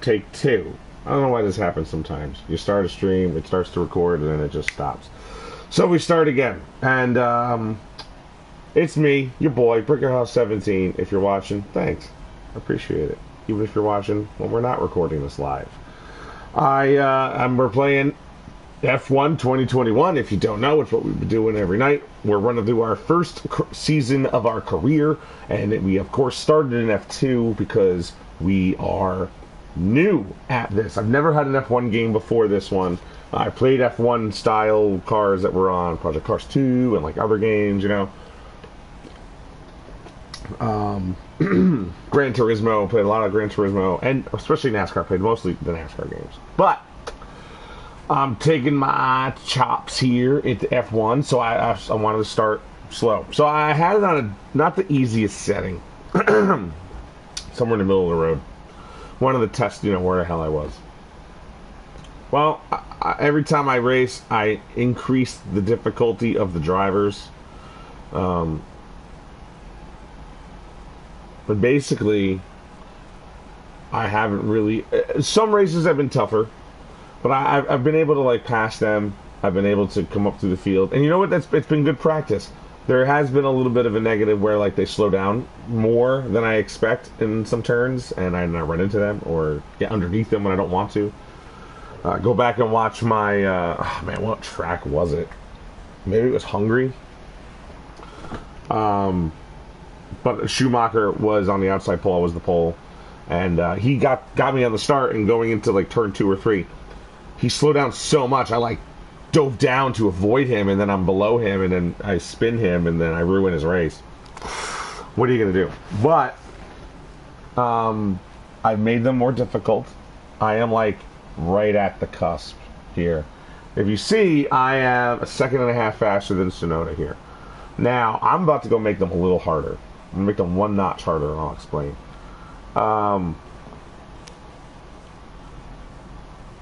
take two. I don't know why this happens sometimes. You start a stream, it starts to record, and then it just stops. So we start again. And it's me, your boy, BrickerHouse17. If you're watching, thanks. I appreciate it. Even if you're watching when we're not recording this live. We're playing F1 2021. If you don't know, it's what we've been doing every night. We're running through our first season of our career, and we of course started in F2 because we are new at this. I've never had an F1 game before this one. I played F1 style cars that were on Project Cars 2 and like other games, you know. Gran Turismo, played a lot of Gran Turismo, and especially NASCAR, played mostly the NASCAR games. But I'm taking my chops here into F1, so I wanted to start slow. So I had it on not the easiest setting, somewhere in the middle of the road. One of the tests, you know, where the hell I was. Well, every time I race, I increase the difficulty of the drivers. But basically, I haven't really... Some races have been tougher, but I've been able to, like, pass them. I've been able to come up through the field. And you know what? It's been good practice. There has been a little bit of a negative where, like, they slow down more than I expect in some turns, and I run into them or get underneath them when I don't want to. Go back and watch my... oh, man, what track was it? Maybe it was Hungary. But Schumacher was on the outside pole. I was the pole. And he got me on the start, and going into, like, turn 2 or 3. He slowed down so much, I, like, dove down to avoid him, and then I'm below him, and then I spin him, and then I ruin his race. What are you going to do? But I've made them more difficult. I am, like, right at the cusp here. If you see, I am a second and a half faster than Tsunoda here. Now, I'm about to go make them a little harder. I'm going to make them one notch harder, and I'll explain.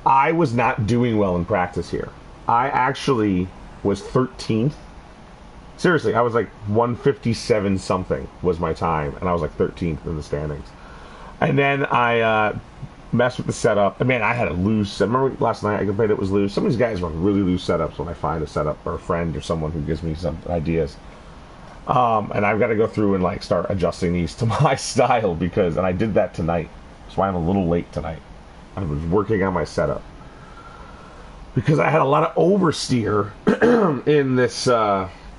I was not doing well in practice here. I actually was 13th. Seriously, I was like 157 something was my time, and I was like 13th in the standings. And then I messed with the setup. I mean, I had a loose... Remember last night I complained it was loose? Some of these guys run really loose setups when I find a setup or a friend or someone who gives me some ideas. And I've got to go through and like start adjusting these to my style because... And I did that tonight. That's why I'm a little late tonight. I was working on my setup. Because I had a lot of oversteer in this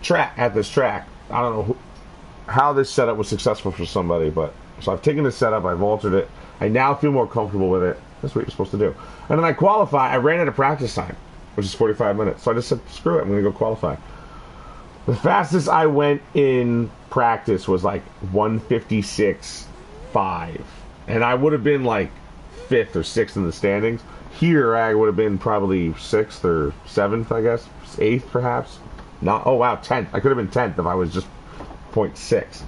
track, at this track. I don't know how this setup was successful for somebody, but... So I've taken this setup, I've altered it. I now feel more comfortable with it. That's what you're supposed to do. And then I qualify. I ran out of practice time, which is 45 minutes. So I just said, screw it, I'm going to go qualify. The fastest I went in practice was like 156.5. And I would have been like 5th or 6th in the standings. Here, I would have been probably 6th or 7th, I guess. 8th, perhaps. Not. Oh, wow, 10th. I could have been 10th if I was just 0.6.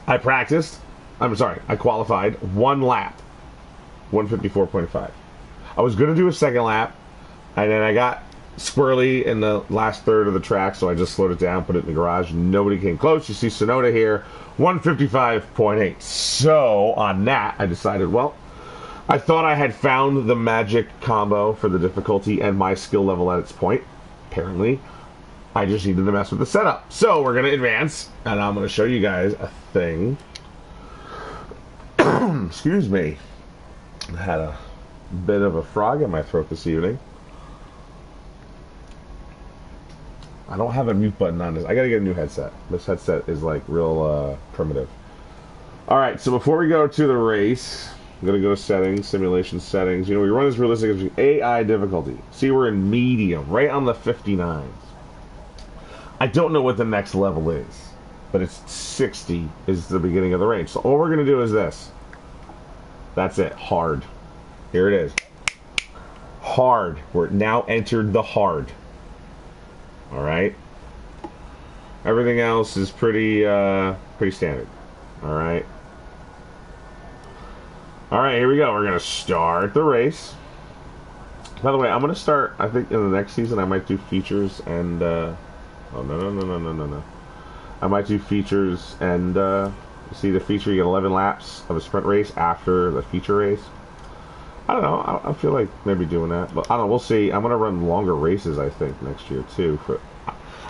I practiced. I qualified one lap. 154.5. I was going to do a second lap, and then I got squirrely in the last third of the track, so I just slowed it down, put it in the garage. Nobody came close. You see Tsunoda here, 155.8. So, on that, I decided, well, I thought I had found the magic combo for the difficulty and my skill level at its point. Apparently, I just needed to mess with the setup. So, we're going to advance, and I'm going to show you guys a thing. Excuse me. I had a bit of a frog in my throat this evening. I don't have a mute button on this. I gotta get a new headset. This headset is like real primitive. Alright, so before we go to the race, I'm gonna go to settings, simulation settings. You know, we run as realistic as AI difficulty. See, we're in medium, right on the 59s. I don't know what the next level is, but it's 60 is the beginning of the range. So all we're gonna do is this. That's it, hard. Here it is. Hard. We're now entered the hard. Alright. Everything else is pretty standard. Alright. Alright, here we go. We're going to start the race. By the way, I'm going to start, I think in the next season I might do features and, oh, no. I might do features and, See the feature, you get 11 laps of a sprint race after the feature race. I don't know. I feel like maybe doing that, but I don't know. We'll see. I'm gonna run longer races, I think, next year too.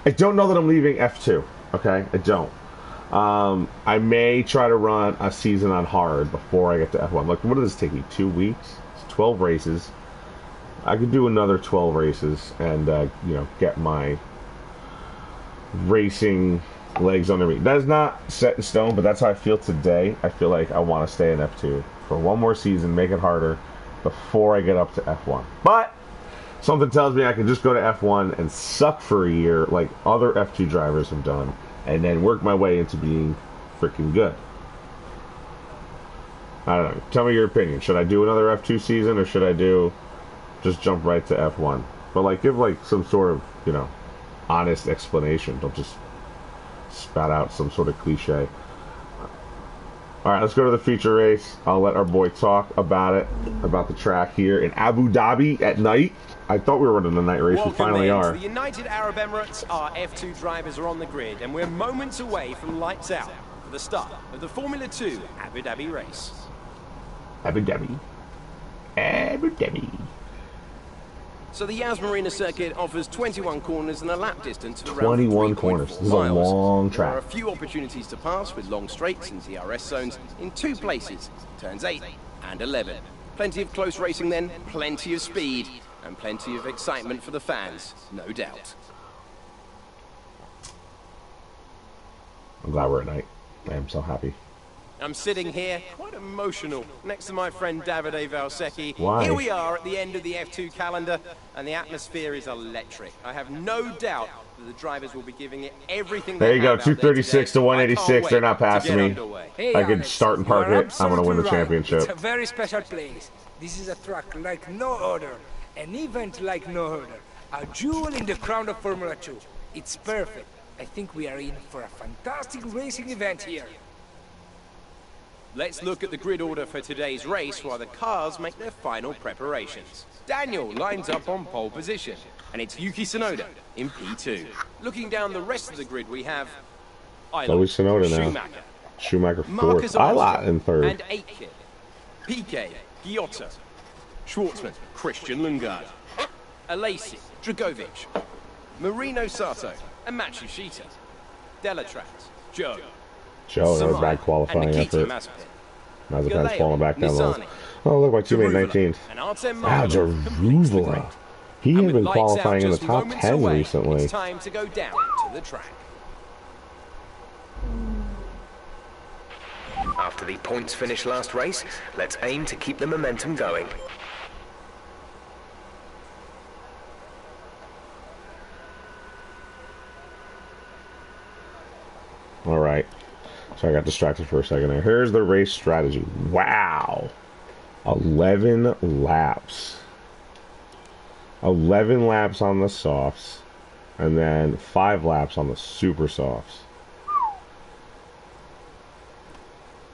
I don't know that I'm leaving F2. Okay, I don't. I may try to run a season on hard before I get to F1. Like, what does this take me? 2 weeks? It's 12 races. I could do another 12 races and you know, get my racing legs under me. That is not set in stone, but that's how I feel today. I feel like I want to stay in F2 for one more season, make it harder before I get up to F1. But something tells me I can just go to F1 and suck for a year like other F2 drivers have done, and then work my way into being freaking good. I don't know. Tell me your opinion. Should I do another F2 season, or should I just jump right to F1? But like, give like some sort of, you know, honest explanation. Don't just spat out some sort of cliche. Alright, let's go to the feature race. I'll let our boy talk about it, about the track here in Abu Dhabi at night. I thought we were running a night race. We finally are. To the United Arab Emirates, our F2 drivers are on the grid, and we're moments away from lights out for the start of the Formula 2 Abu Dhabi race. Abu Dhabi. Abu Dhabi. So the Yas Marina circuit offers 21 corners and a lap distance of around 21 corners. This is a long track. There are a few opportunities to pass with long straights and DRS zones in 2 places, turns 8 and 11. Plenty of close racing then, plenty of speed, and plenty of excitement for the fans, no doubt. I'm glad we're at night. I am so happy. I'm sitting here, quite emotional, next to my friend Davide Valsecchi. Why? Here we are at the end of the F2 calendar, and the atmosphere is electric. I have no doubt that the drivers will be giving it everything they There you go, have out there 236 to today. 186. They're not passing me. Hey, I could Alex, start and you are park it. I'm going to win the absolutely right. championship. It's a very special place. This is a track like no other, an event like no other, a jewel in the crown of Formula 2. It's perfect. I think we are in for a fantastic racing event here. Let's look at the grid order for today's race while the cars make their final preparations. Daniel lines up on pole position, and it's Yuki Tsunoda in P2. Looking down the rest of the grid, we have Chloe Tsunoda now. Schumacher, Schumacher Marcus fourth. Isla Alonso, in third. and Aitken, Piquet, Giotto, Schwartzman, Christian Lundgaard, Alesi, Dragovic, Marino Sato, and Matsushita, Delatraz, Joe, Joe, that was bad qualifying effort. Mazepin's falling back down low. Oh, look, my teammate 19th. Wow, Jaruvla. He had been qualifying in the top 10 recently. It's time to go down to the track. After the points finish last race, let's aim to keep the momentum going. All right. So I got distracted for a second there. Here's the race strategy. Wow. 11 laps. 11 laps on the softs. And then 5 laps on the super softs.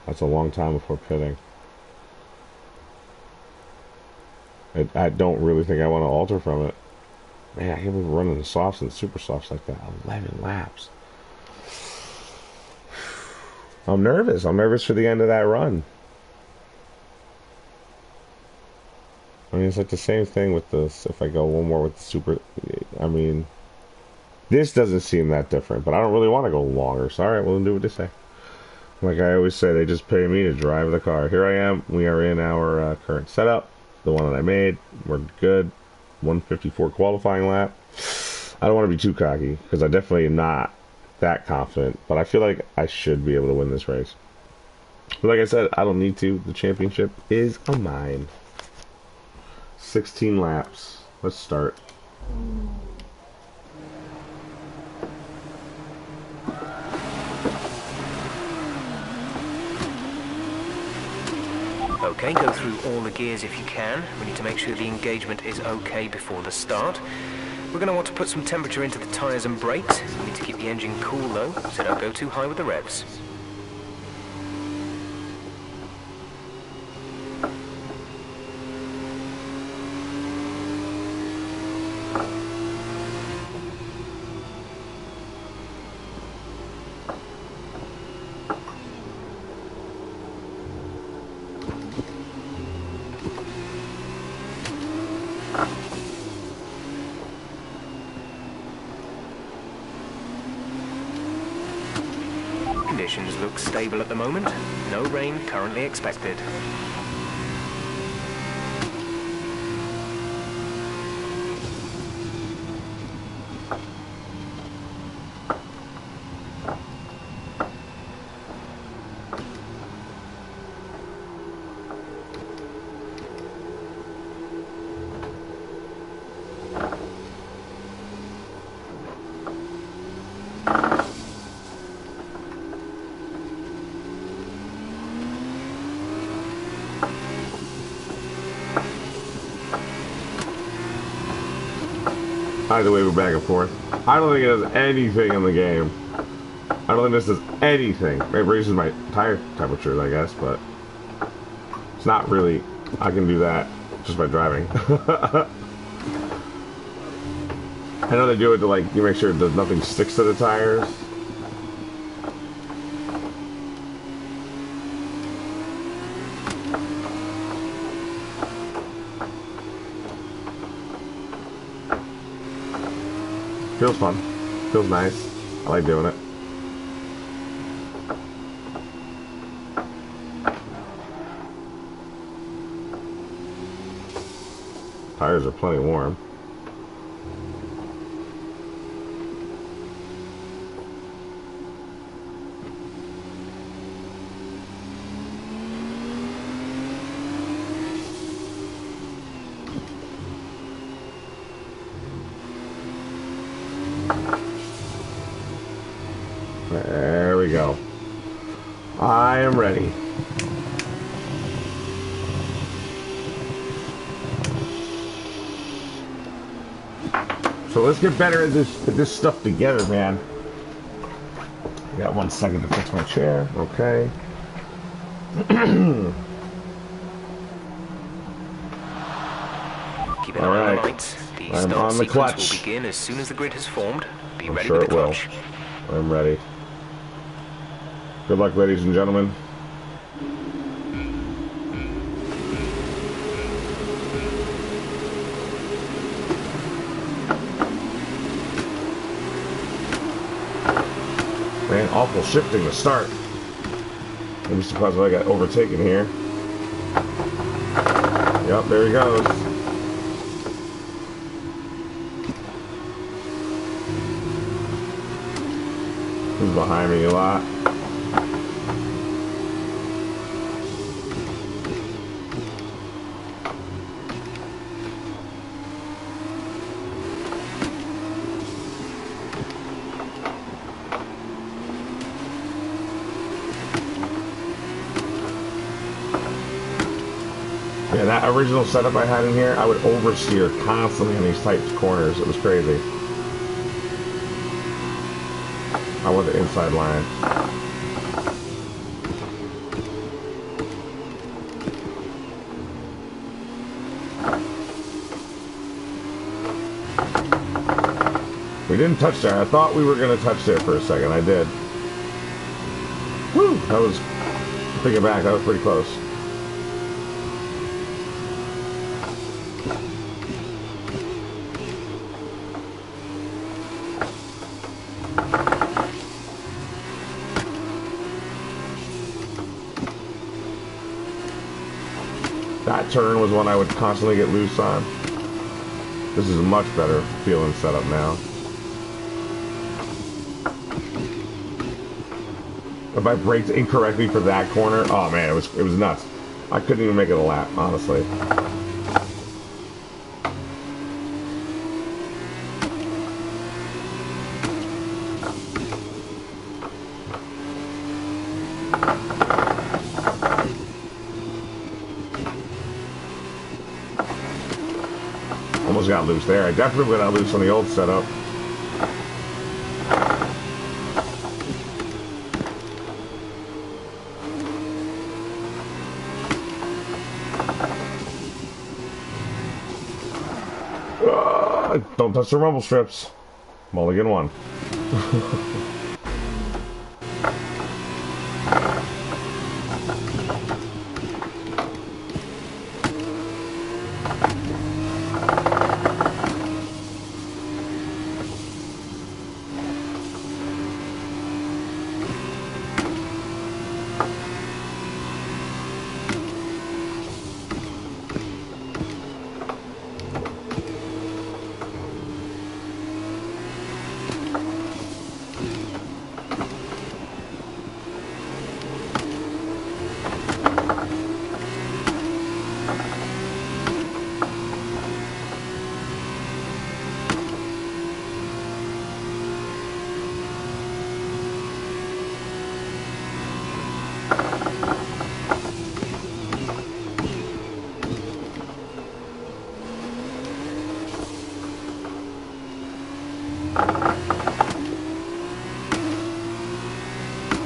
That's a long time before pitting. I don't really think I want to alter from it. Man, I can't believe we're running the softs and super softs like that. 11 laps. I'm nervous. I'm nervous for the end of that run. I mean, it's like the same thing with this. If I go one more with the super, I mean, this doesn't seem that different, but I don't really want to go longer. So, all right, we'll do what they say. Like I always say, they just pay me to drive the car. Here I am. We are in our current setup, the one that I made. We're good. 154 qualifying lap. I don't want to be too cocky because I definitely am not that confident, but I feel like I should be able to win this race. But like I said, I don't need to. The championship is mine. 16 laps. Let's start. Okay, go through all the gears if you can. We need to make sure the engagement is okay before the start. We're going to want to put some temperature into the tyres and brakes. We need to keep the engine cool though, so don't go too high with the revs. looks stable at the moment. No rain currently expected. Either way, we're back and forth. I don't think it does anything in the game. I don't think this does anything. It raises my tire temperatures, I guess, but it's not really. I can do that just by driving. I know they do it to, like, you make sure that nothing sticks to the tires. Feels fun. Feels nice. I like doing it. Tires are plenty warm. There we go. I am ready. So let's get better at this stuff together, man. I got 1 second to fix my chair. Okay. Keep an eye on the lights. The I'm start on the sequence clutch. will begin as soon as the grid has formed. Be I'm ready sure with the it will. clutch. I'm ready. Good luck, ladies and gentlemen. Man, awful shifting to start. I'd be surprised if I got overtaken here. Yep, there he goes. He's behind me a lot. Yeah, that original setup I had in here, I would oversteer constantly in these tight corners. It was crazy. I want the inside line. We didn't touch there. I thought we were going to touch there for a second. I did. Woo! That was, thinking back, that was pretty close. That turn was one I would constantly get loose on. This is a much better feeling setup now. If I braked incorrectly for that corner, oh man, it was nuts. I couldn't even make it a lap, honestly. Almost got loose there. I definitely got loose on the old setup. Don't touch the rumble strips. Mulligan one.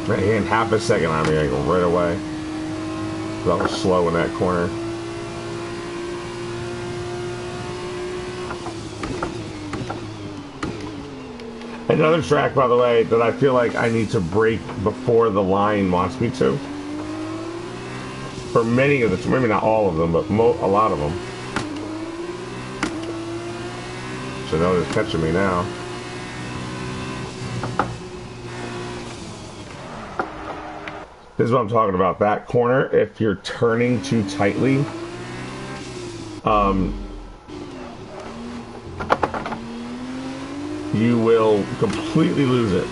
Man, he had half a second on me, like right away. That was slow in that corner. Another track, by the way, that I feel like I need to break before the line wants me to. For many of the, maybe not all of them, but a lot of them. So no, they're catching me now. This is what I'm talking about. That corner, if you're turning too tightly, you will completely lose it.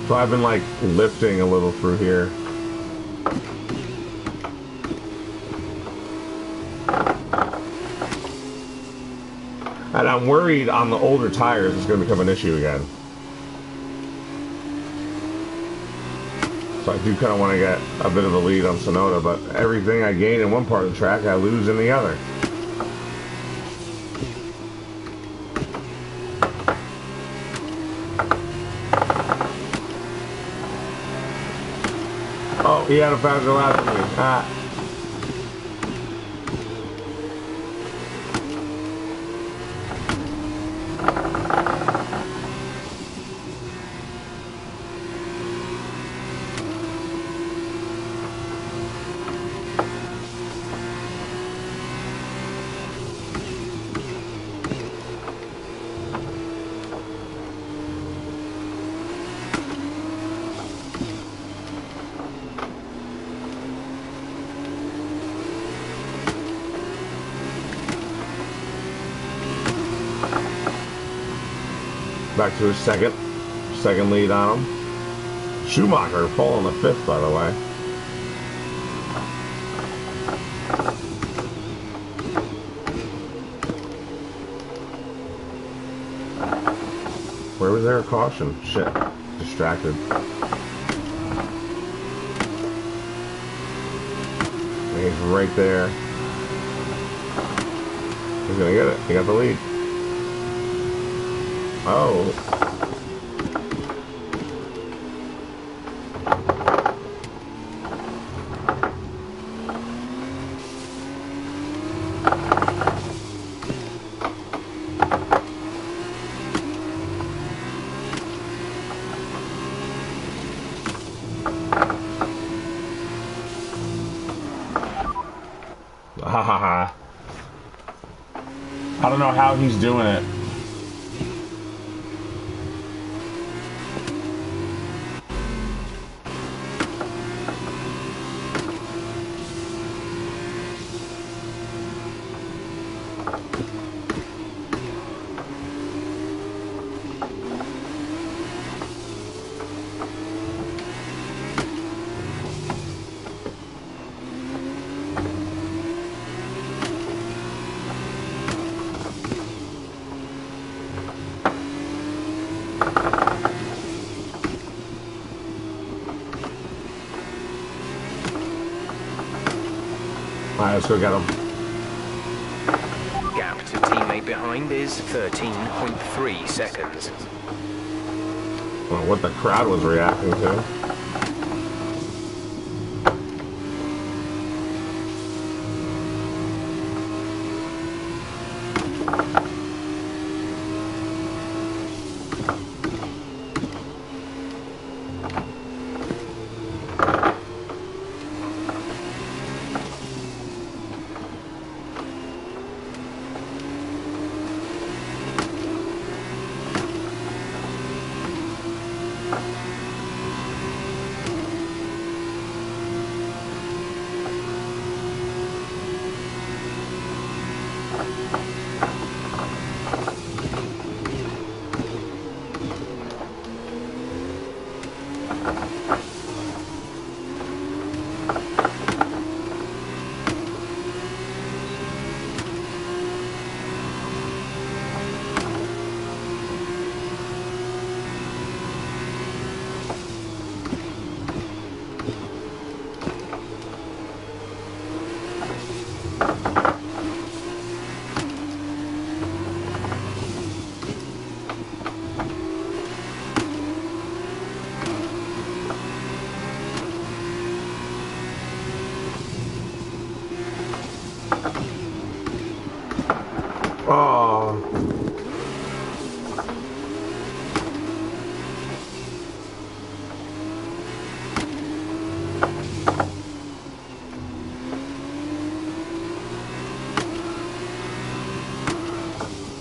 So I've been like lifting a little through here. And I'm worried on the older tires it's going to become an issue again. So I do kind of want to get a bit of a lead on Sonota, but everything I gain in one part of the track, I lose in the other. Oh, he had a faster lap than me. Ah. Back to his second lead on him. Schumacher falling the fifth, by the way. Where was there a caution? Shit, distracted. And he's right there. He's gonna get it. He got the lead. Oh. Ha ha ha. I don't know how he's doing it. Alright, let's go get him. Gap to teammate behind is 13.3 seconds. Well, what the crowd was reacting to.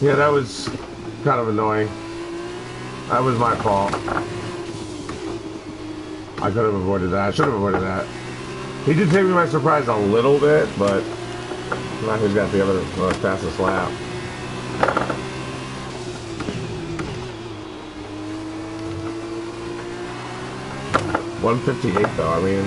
Yeah, that was kind of annoying. That was my fault. I could have avoided that. I should have avoided that. He did take me by surprise a little bit, but now he's got the other fastest lap. $158 though, I mean.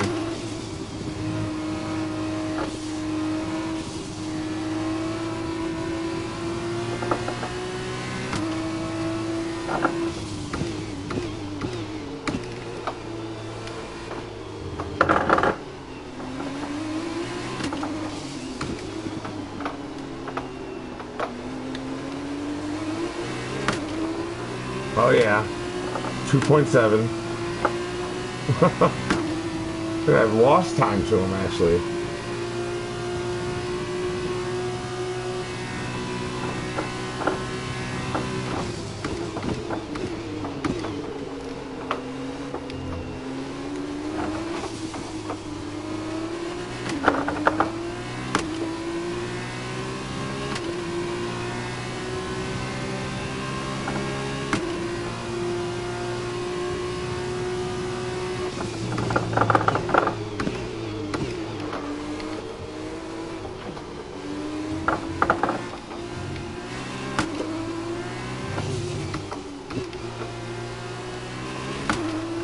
Oh yeah, 2.7. I've lost time to him actually.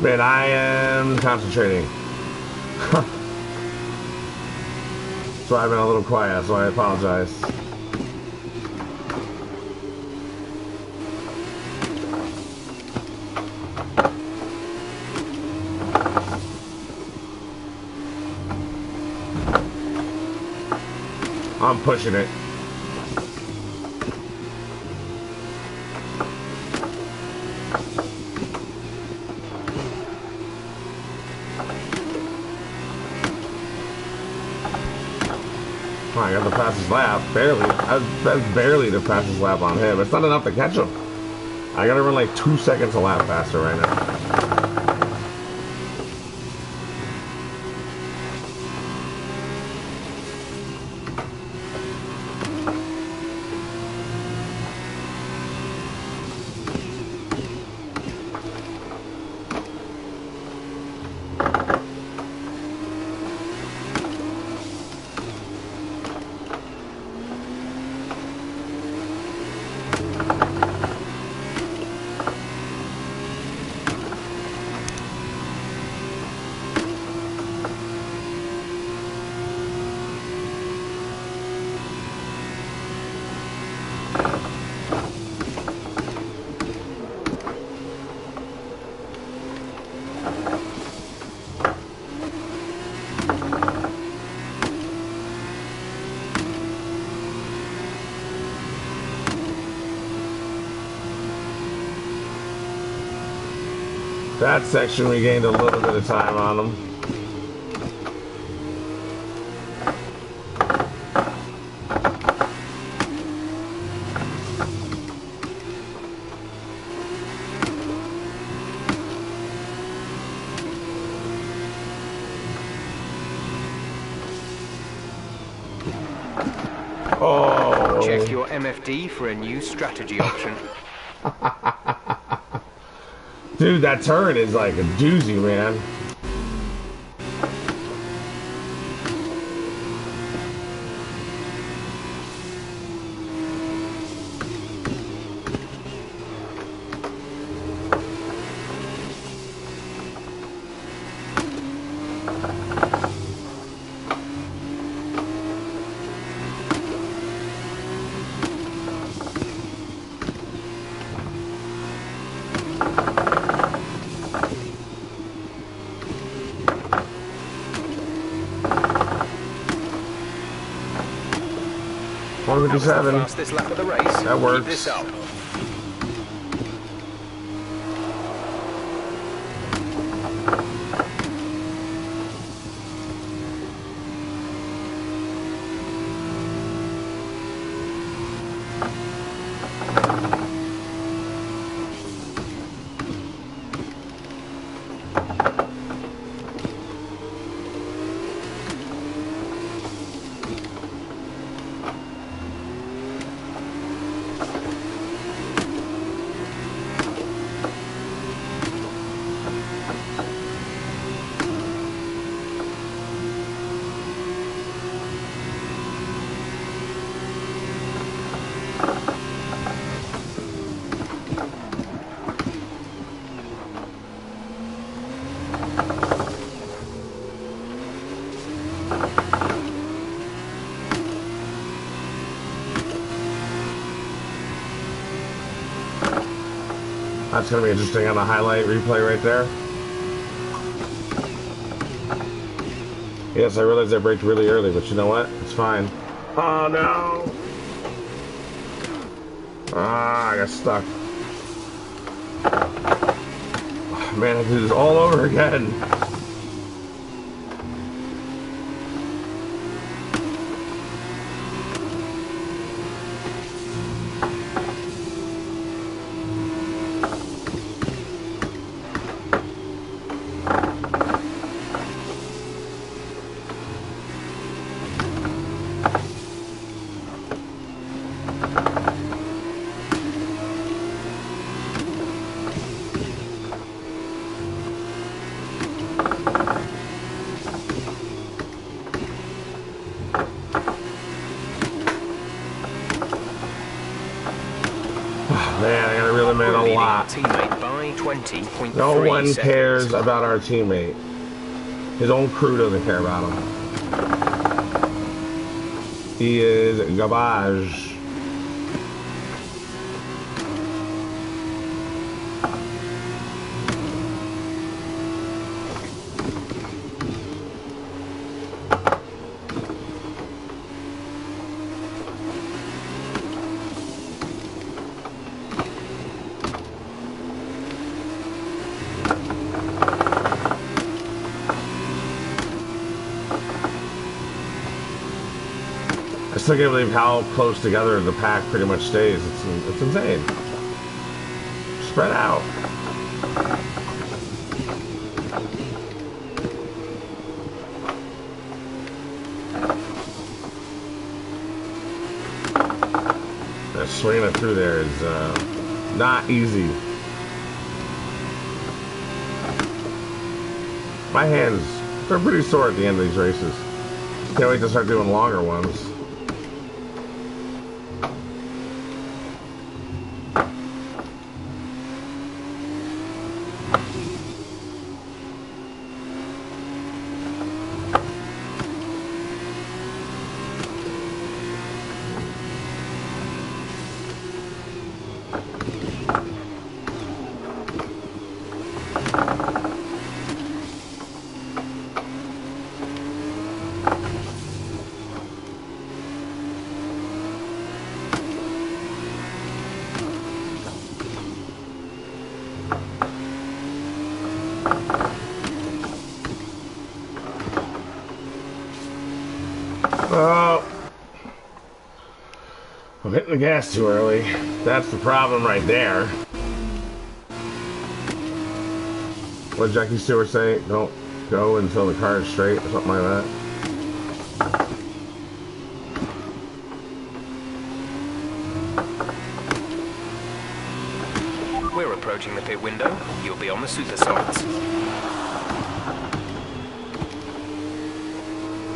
Man, I am concentrating. So I've been a little quiet, so I apologize. I'm pushing it. I got the fastest lap, barely. That's barely the fastest lap on him. It's not enough to catch him. I gotta run like 2 seconds a lap faster right now. That section we gained a little bit of time on them. Oh. Check your MFD for a new strategy option. Dude, that turn is like a doozy, man. Fastest lap of the race. That works. Keep this up. That's going to be interesting on the highlight replay right there. Yes, I realized I braked really early, but you know what? It's fine. Oh, no! Ah, I got stuck. Oh, man, I have to do this all over again. Man, I gotta reel him in a lot. Teammate by 20.3 No one seconds. cares about our teammate. His own crew doesn't care about him. He is garbage. I still can't believe how close together the pack pretty much stays. It's insane. Spread out. Swinging it through there is not easy. My hands, they're pretty sore at the end of these races. Can't wait to start doing longer ones. Oh, I'm hitting the gas too early. That's the problem right there. What did Jackie Stewart say? Don't go until the car is straight or something like that. We're approaching the pit window. You'll be on the super softs.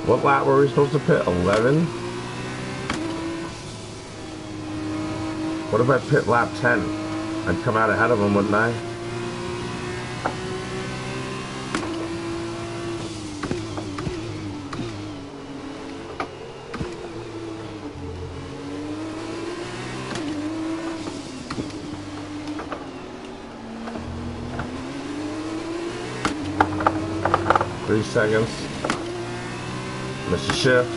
What lap were we supposed to pit? 11? What if I pit lap 10? I'd come out ahead of him, wouldn't I? Three seconds. Mr. Shift.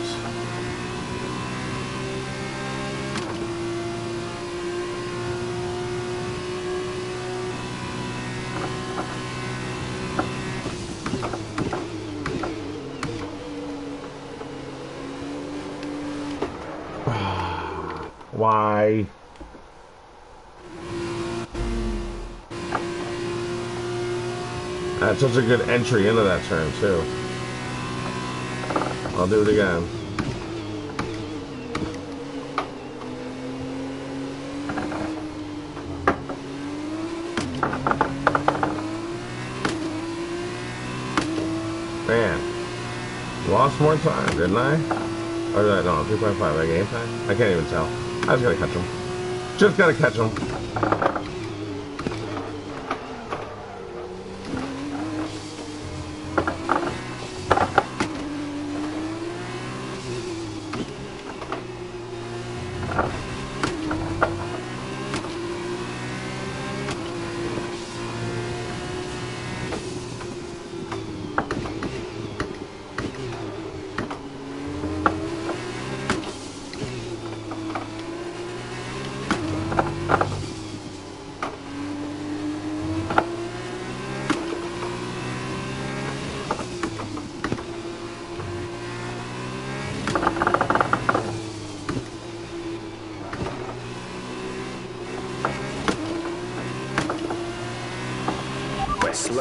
Why? That's such a good entry into that turn, too. I'll do it again. Man. Lost more time, didn't I? Or did I? No, 3.5. I game time? I can't even tell. I just gotta catch him. Just gotta catch him.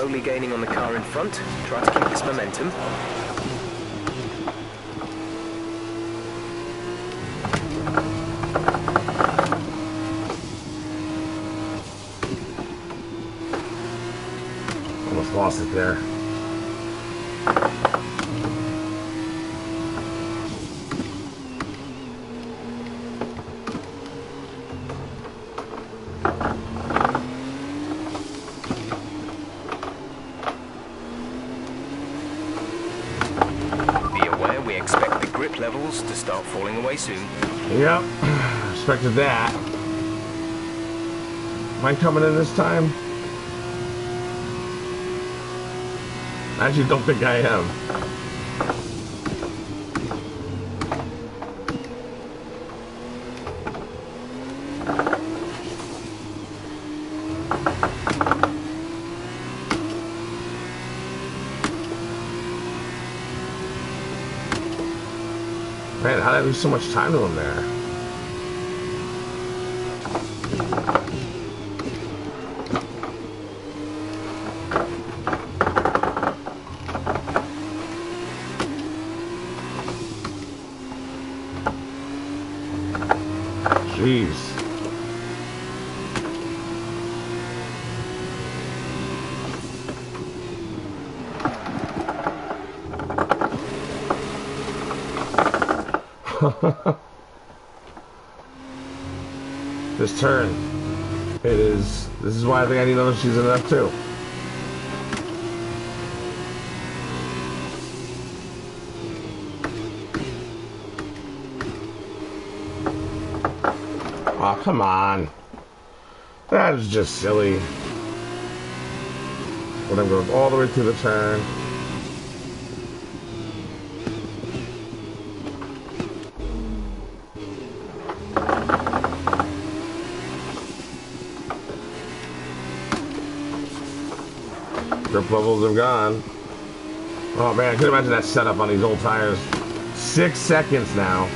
slowly gaining on the car in front. Try to keep this momentum. Almost lost it there. Levels to start falling away soon. Yep, expected that. Am I coming in this time? I actually don't think I am. Man, how did I lose so much time to him there? Jeez. This turn. It is. This is why I think I need another season of F2. Oh, come on. That is just silly. But I'm going all the way through the turn. Grip levels have gone. Oh man, I can imagine that setup on these old tires. 6 seconds now.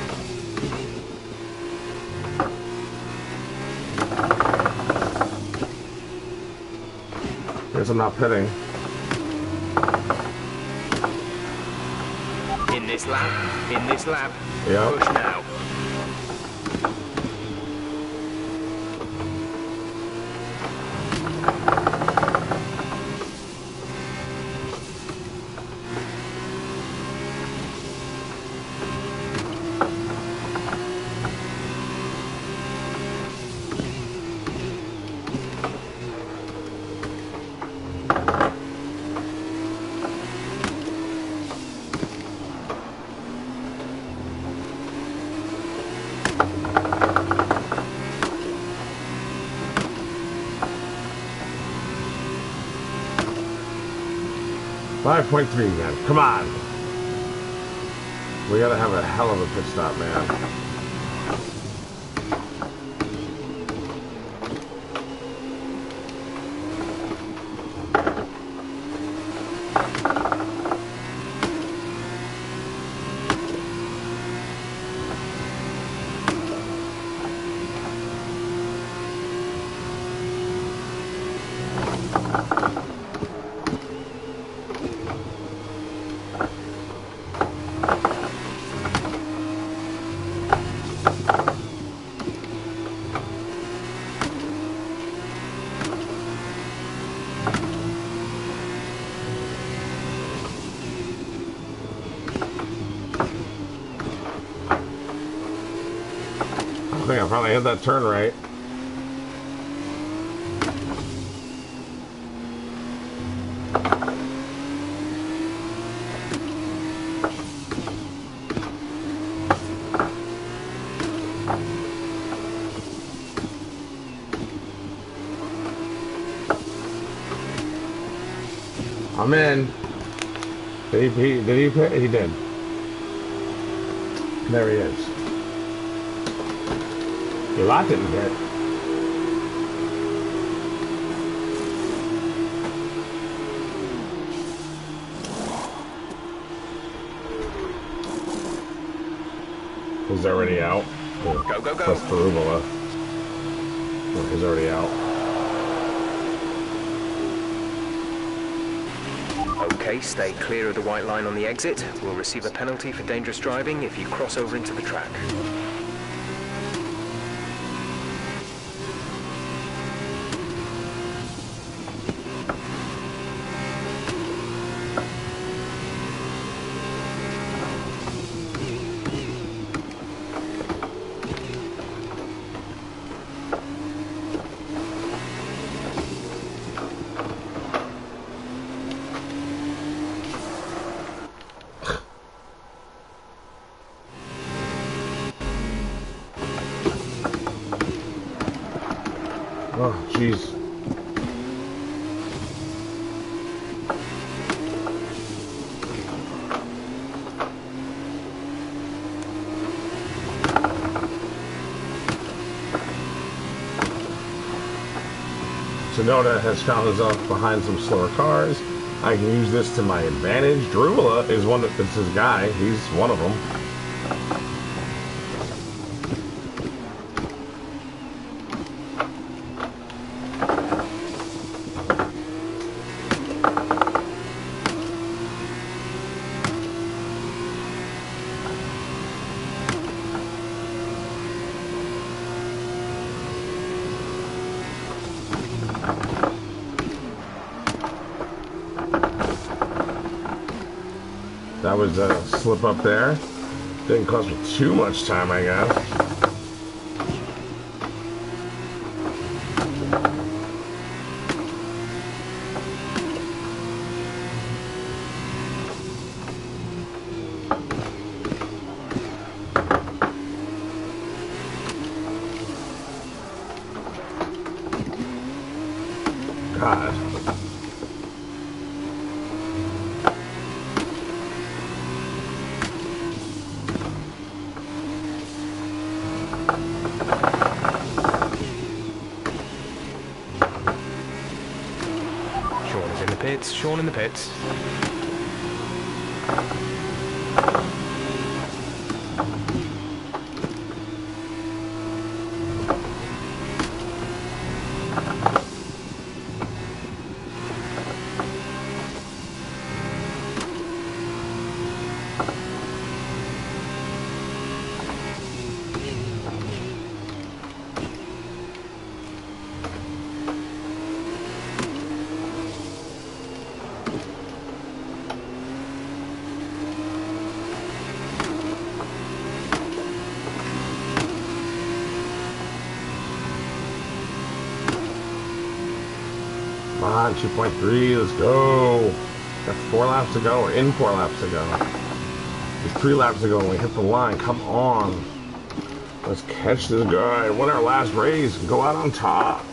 Guess I'm not pitting. In this lap. Yep. Push now. .3 again. Come on. We gotta have a hell of a pit stop, man. I think I probably hit that turn right. I'm in. Did he pit? He did. There he is. The lot didn't hit. He's already out. Go, go, go. Plus Perubala. Oh, he's already out. okay, stay clear of the white line on the exit. We'll receive a penalty for dangerous driving if you cross over into the track. Oh, jeez. Sonoda has found himself behind some slower cars. I can use this to my advantage. Drumula is it's his guy. He's one of them. That was a slip up there. Didn't cost me too much time, I guess. God. Sean in the pits. Come on, 2.3, let's go. Got 4 laps to go, or in 4 laps to go. It's 3 laps to go when we hit the line. Come on. Let's catch this guy, win our last race, and go out on top.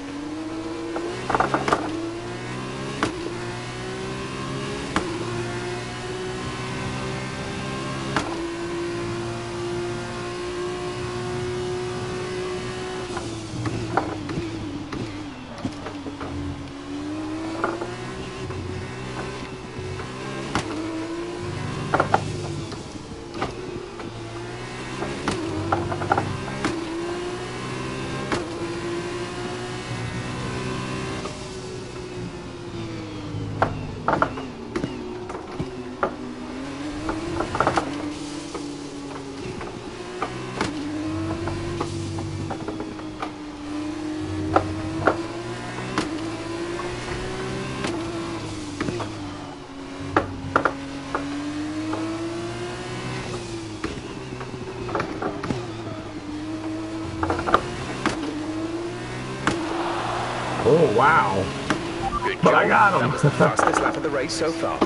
Oh, wow. Good But job. I got him. That was the fastest lap of the race so far.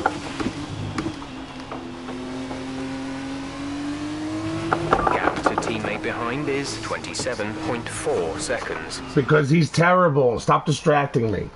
Gap to teammate behind is 27.4 seconds. Because he's terrible. Stop distracting me.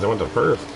realized I went to first.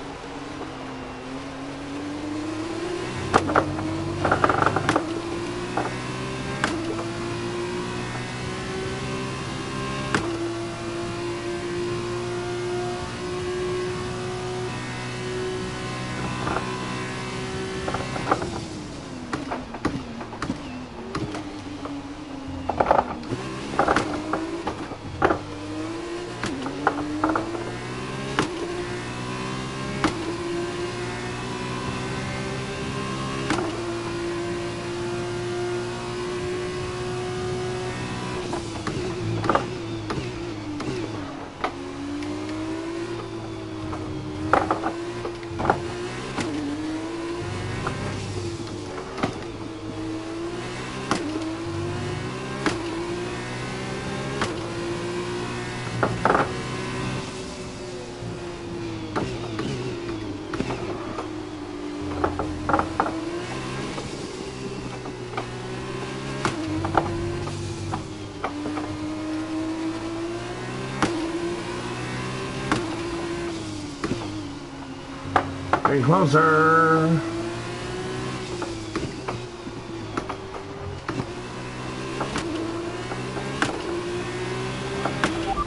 Getting closer.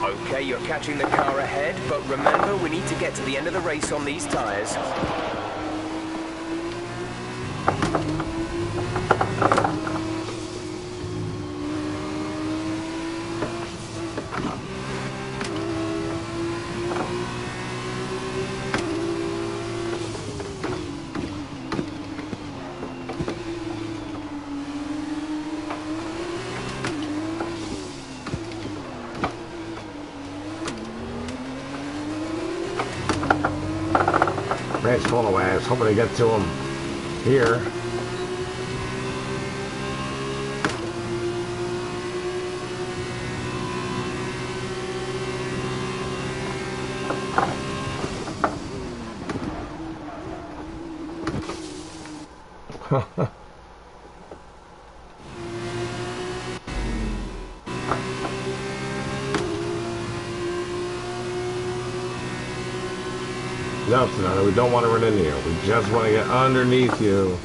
Okay, you're catching the car ahead, but remember, we need to get to the end of the race on these tires. Man's pulling away. I was hoping to get to him here. No, Sonata, we don't want to run into you. We just want to get underneath you.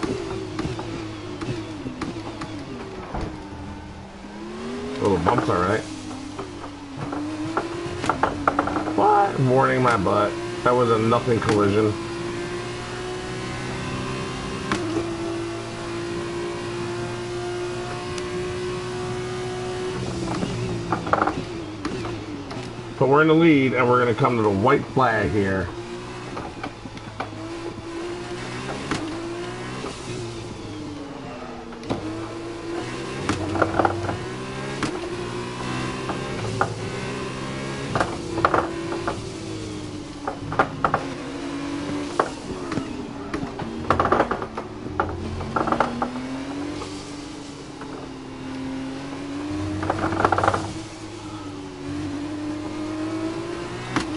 Little bumps, alright. What? Warning my butt. That was a nothing collision. But we're in the lead, and we're going to come to the white flag here.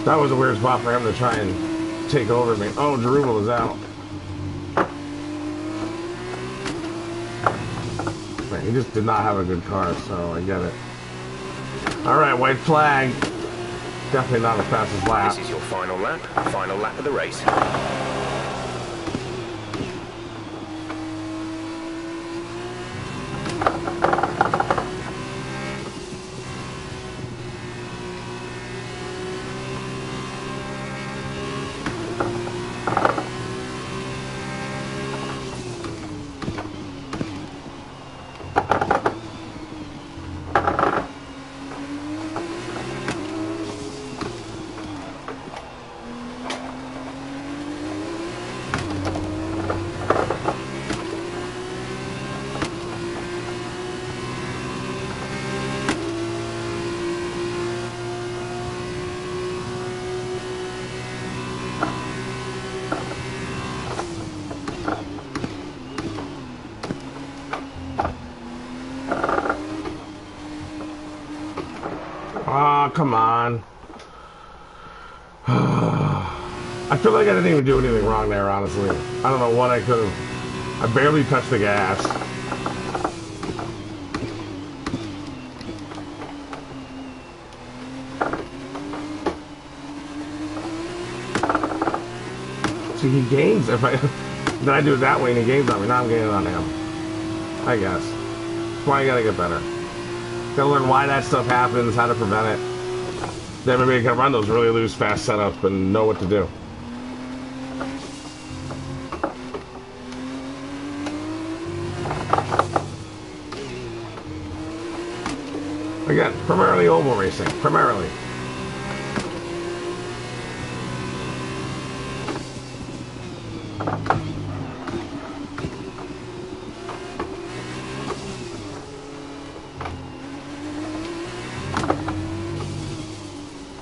That was a weird spot for him to try and take over me. Oh, Jerubal is out. Man, he just did not have a good car, so I get it. Alright, white flag. Definitely not the fastest lap. This is your final lap of the race. Oh, come on. I feel like I didn't even do anything wrong there, honestly. I don't know what I could have. I barely touched the gas. See, he gains if I then I do it that way and he gains on me. Now I'm gaining on him. I guess. That's why you gotta get better. Gotta learn why that stuff happens, how to prevent it. Then maybe you can run those really loose fast setups and know what to do. Again, primarily oval racing. Primarily.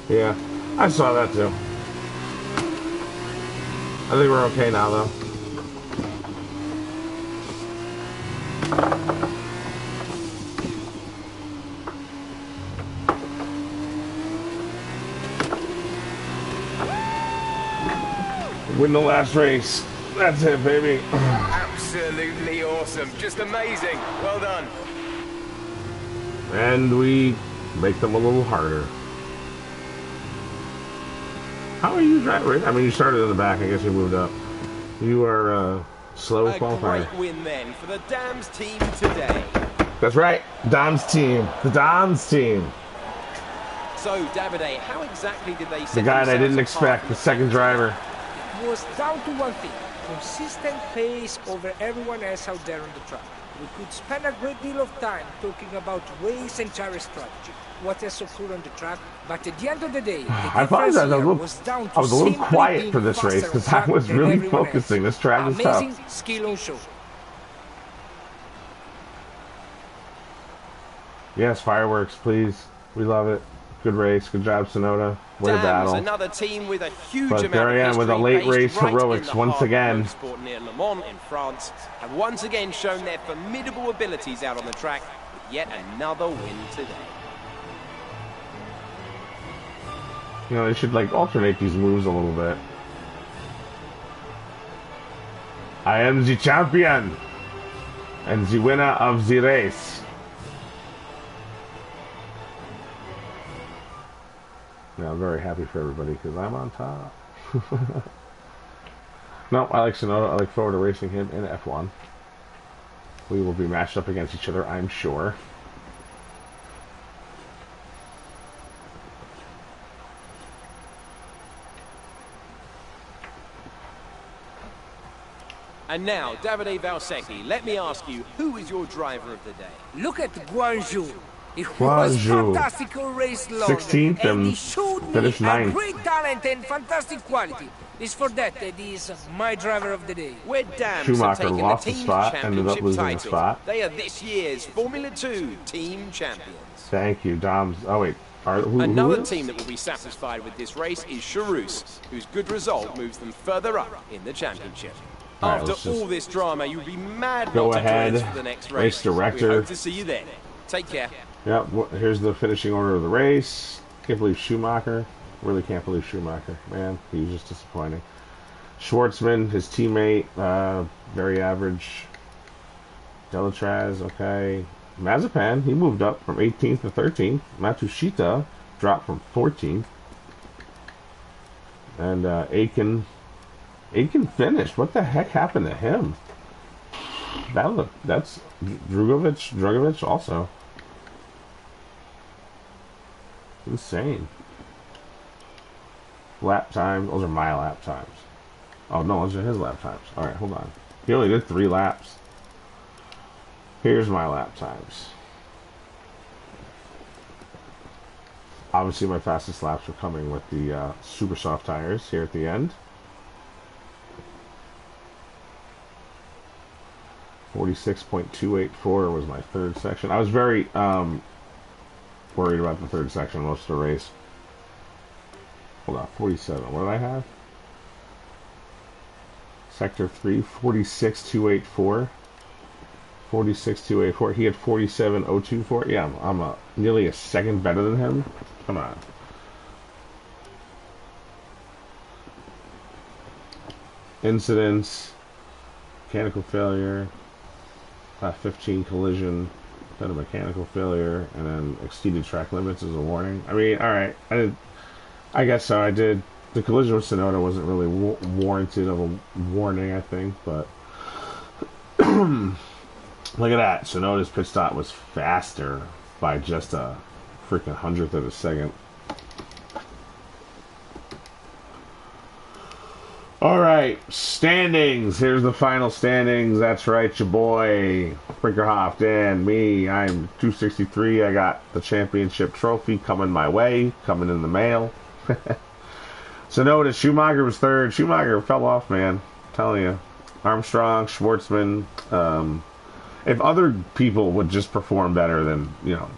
Yeah, I saw that too. I think we're okay now, though. Win the last race. That's it, baby. Absolutely awesome. Just amazing. Well done. And we make them a little harder. How are you driving? I mean, you started in the back. I guess you moved up. You are slow qualifier. A great win then for the Dams team today. That's right. Dom's team. The Dom's team. So, Davide, how exactly did they set The guy that I didn't themselves expect. apart? The second driver. It was down to one thing. Consistent pace over everyone else out there on the track. We could spend a great deal of time talking about race and tire strategy, what has occurred on the track, but at the end of the day, the I apologize. I was a little quiet for this race because I was really focusing. This track is tough. Amazing skill on show. Yes, fireworks, please. We love it. Good race. Good job, Sonoda. Way to Dams, battle. another team with a huge But amount there I of am with a history late based race right heroics in the once heart of again. motorsport near Le Mans in France, have once again shown their formidable abilities out on the track with yet another win today. You know, they should like alternate these moves a little bit. I am the champion and the winner of the race. Yeah, I'm very happy for everybody because I'm on top. No, I like Sonoda. I look forward to racing him in F1. We will be matched up against each other, I'm sure. And now, Davide Valsecchi, let me ask you, who is your driver of the day? Look at Guangzhou. It was Guangzhou. fantastical race long, 16th and and he showed me finished a 9th. great talent and fantastic quality. It's for that he is my driver of the day. Where Dams Schumacher have taken lost the the team's spot, ended up championship losing the title. spot. They are this year's Formula 2 team champions. Thank you, Dom's. Oh, wait. Who Another is? team that will be satisfied with this race is Charus, whose good result moves them further up in the championship. All right, After let's just all this drama, you'd be mad go not to ahead, join us for the next race race. director. We hope to see you there. Take care. Yep, here's the finishing order of the race. Can't believe Schumacher. Really can't believe Schumacher. Man, he was just disappointing. Schwartzman, his teammate, very average. Delatraz, okay. Mazepan, he moved up from 18th to 13th. Matsushita dropped from 14th. And Aiken finished. What the heck happened to him? That's Drugovich also. Insane. Lap time. Those are my lap times. Oh, no, those are his lap times. Alright, hold on. He only did 3 laps. Here's my lap times. Obviously, my fastest laps are coming with the super soft tires here at the end. 46.284 was my third section. I was very worried about the third section most of the race. Hold on, 47. What did I have? Sector 3, 46.284. 46.284. He had 47.024. Yeah, I'm nearly a second better than him. Come on. Incidents. Mechanical failure. 15 collision. Then a mechanical failure. And then exceeded track limits as a warning. I mean, alright. I guess so. I did The collision with Sonoda wasn't really warranted of a warning, I think, but look at that. Sonoda's pit stop was faster by just a freaking hundredth of a second. All right, standings. Here's the final standings. That's right, your boy Brinkerhoff, Dan, me. I'm 263. I got the championship trophy coming my way, coming in the mail. So notice Schumacher was third. Schumacher fell off, man. I'm telling you. Armstrong, Schwartzman. If other people would just perform better, then, you know.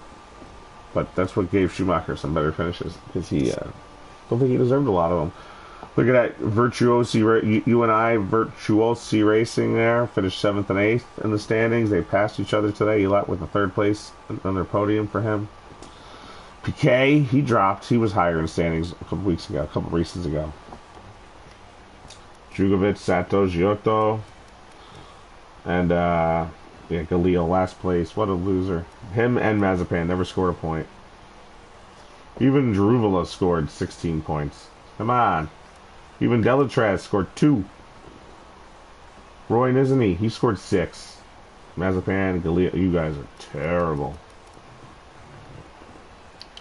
But that's what gave Schumacher some better finishes, because he don't think he deserved a lot of them. Look at that Virtuosi, you and I, Virtuosi Racing there, finished 7th and 8th in the standings. They passed each other today. Elette with the 3rd place on their podium for him. Piquet, he dropped. He was higher in the standings a couple weeks ago, a couple races ago. Drugovich, Sato, Giotto, and yeah, Galileo last place. What a loser. Him and Mazepan never scored a point. Even Jaruvalo scored 16 points. Come on. Even Delatraz scored 2. Roy Nizhny, he scored 6. Mazepan, Galileo, you guys are terrible.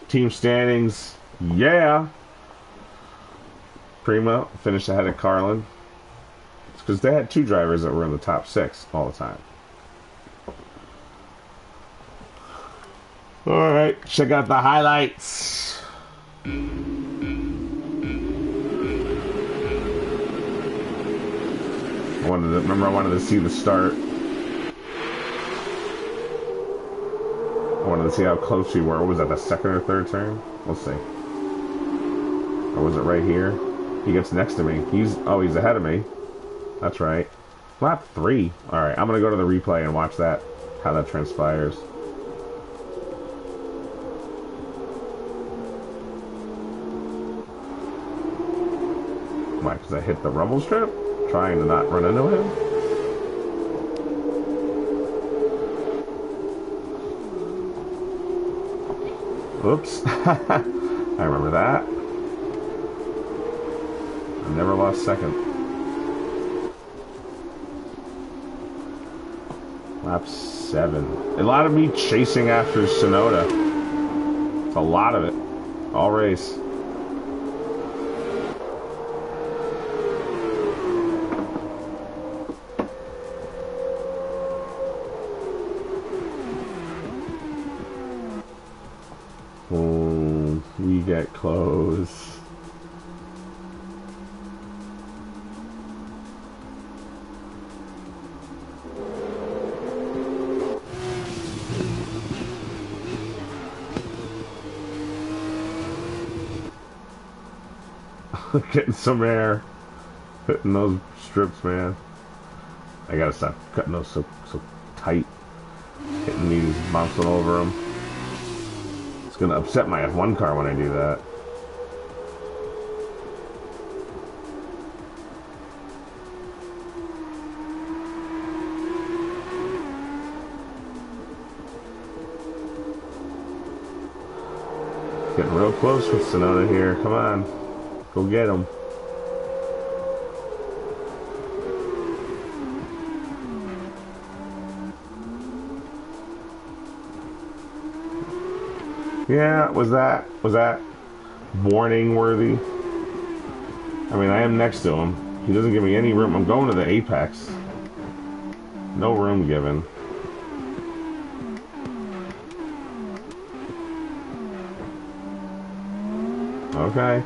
Team standings, yeah. Prima finished ahead of Carlin. It's because they had 2 drivers that were in the top 6 all the time. All right, check out the highlights. I wanted to see the start. I wanted to see how close we were. Was that the 2nd or 3rd turn? Let's see. Or was it right here? He gets next to me. He's ahead of me. That's right. Lap 3. Alright, I'm going to go to the replay and watch that. How that transpires. Why? Because I hit the rumble strip? Trying to not run into him? Oops. I remember that. I never lost second. Lap 7. A lot of me chasing after Sonoda. It's a lot of it. All race. We get close. Getting some air. Hitting those strips, man. I gotta stop cutting those so tight. Hitting these, bouncing over them. It's gonna upset my F1 car when I do that. Getting real close with Sonoda here. Come on. Go get him. Yeah, was that warning worthy? I mean, I am next to him. He doesn't give me any room. I'm going to the apex. No room given. Okay.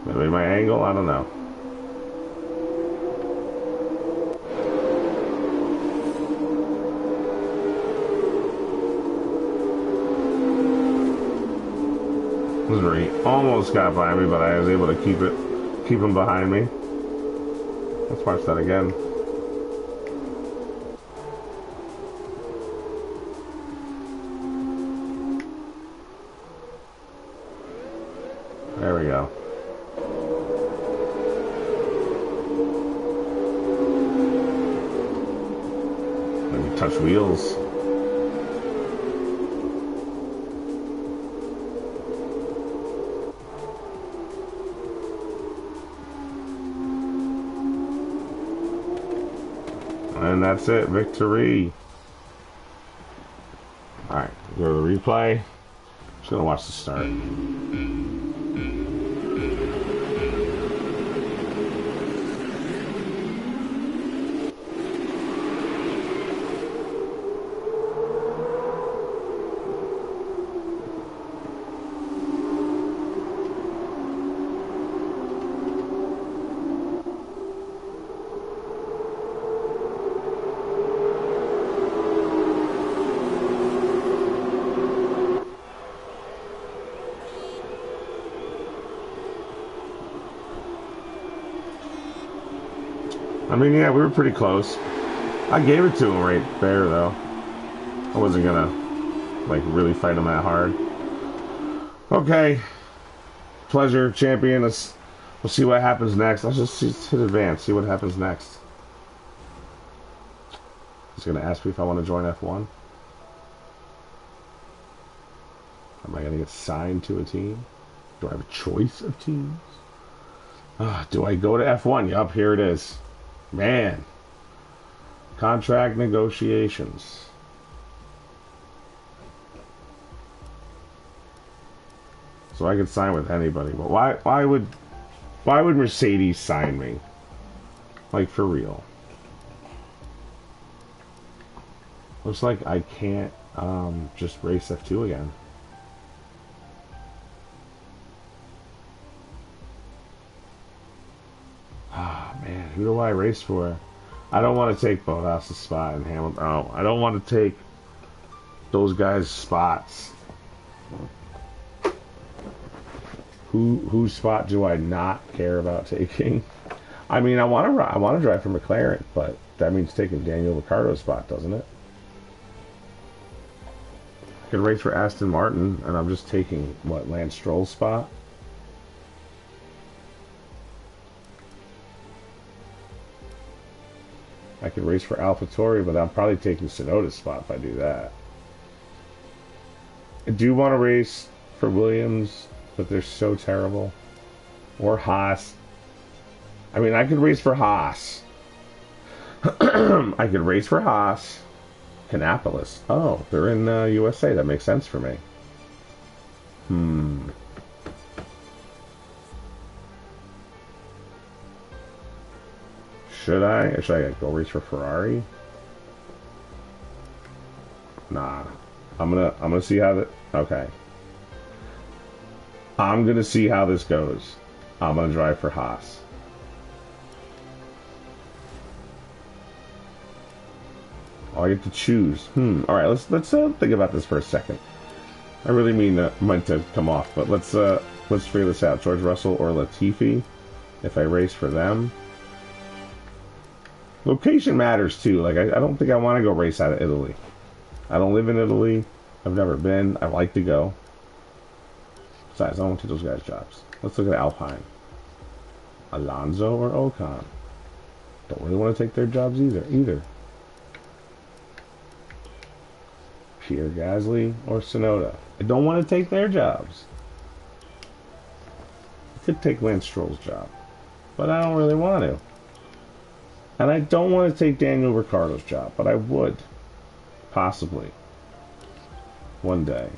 Maybe my angle, I don't know. He almost got by me, but I was able to keep him behind me. Let's watch that again. There we go. Maybe touch wheels. that's it. Victory. Alright, go to the replay. Just gonna watch the start. I mean, yeah, we were pretty close. I gave it to him right there, though. I wasn't gonna, like, really fight him that hard. Okay. Pleasure, champion. We'll see what happens next. Let's just hit advance, see what happens next. He's gonna ask me if I want to join F1. Am I gonna get signed to a team? Do I have a choice of teams? Do I go to F1? Yup, here it is. Man. Contract negotiations. So I could sign with anybody, but why would Mercedes sign me? Like, for real. Looks like I can't just race F2 again. Ah, man, who do I race for? I don't want to take Bottas' spot in Hamilton. Oh, I don't want to take those guys' spots. Whose spot do I not care about taking? I mean, I want to drive for McLaren, but that means taking Daniel Ricciardo's spot, doesn't it? I could race for Aston Martin, and I'm just taking what, Lance Stroll's spot. I could race for AlphaTauri, but I'm probably taking Tsunoda's spot if I do that. I do want to race for Williams, but they're so terrible. Or Haas. I mean, I could race for Haas. I could race for Haas. Canapolis. Oh, they're in USA. That makes sense for me. Should I go race for Ferrari? Nah. I'm gonna see how that. Okay. I'm gonna see how this goes. I'm gonna drive for Haas. Oh, I get to choose. All right. Let's think about this for a second. I really meant to come off, but let's figure this out. George Russell or Latifi, if I race for them. Location matters too. Like, I don't think I want to go race out of Italy. I don't live in Italy. I've never been. I like to go. Besides, I don't want to take those guys' jobs. Let's look at Alpine. Alonso or Ocon. Don't really want to take their jobs either. Pierre Gasly or Tsunoda. I don't want to take their jobs. I could take Lance Stroll's job, but I don't really want to. And I don't want to take Daniel Ricciardo's job, but I would. Possibly. One day.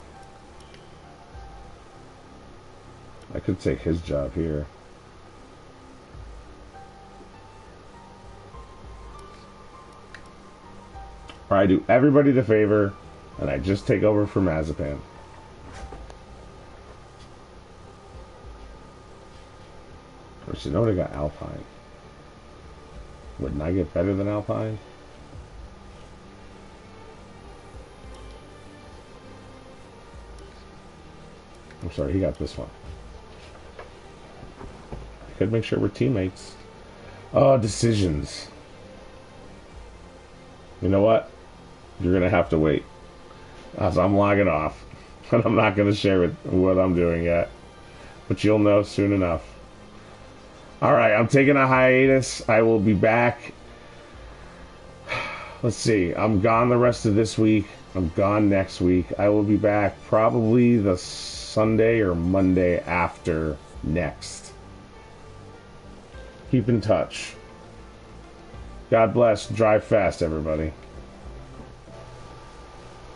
I could take his job here. Or I do everybody the favor, and I just take over for Mazepin. Of course, you know what, I got Alpine. Wouldn't I get better than Alpine? I'm sorry, he got this one. I could make sure we're teammates. Oh, decisions. You know what? You're going to have to wait. As I'm logging off. And I'm not going to share what I'm doing yet. But you'll know soon enough. Alright, I'm taking a hiatus. I will be back. Let's see. I'm gone the rest of this week. I'm gone next week. I will be back probably the Sunday or Monday after next. Keep in touch. God bless. Drive fast, everybody.